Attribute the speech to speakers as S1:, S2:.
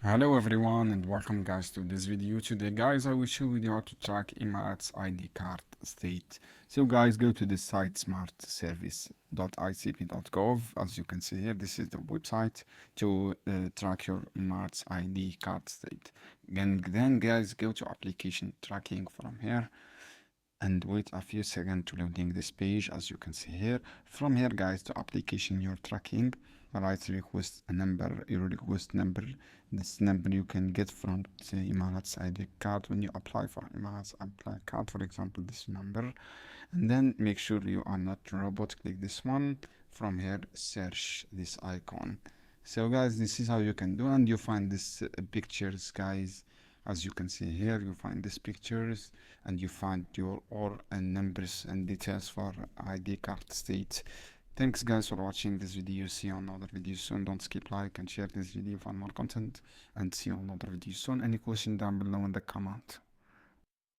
S1: Hello everyone and welcome guys to this video. Today guys I will show you how to track Emirates ID card state. So guys, go to the site smartservice.icp.gov. As you can see here, this is the website to track your Emirates ID card state. And then guys, go to application tracking from here and wait a few seconds to loading this page. As you can see here, from here guys, to application you're tracking, right, request a number, your request number. This number you can get from the Emirates ID card when you apply for Emirates apply card, for example this number. And then make sure you are not robot, click this one. From here search this icon. So guys, this is how you can do, and you find this pictures guys. As you can see here, you find these pictures and you find your all and numbers and details for ID card state. Thanks guys for watching this video. See you on another video soon. Don't skip like and share this video for more content, and see you on another video soon. Any question down below in the comment.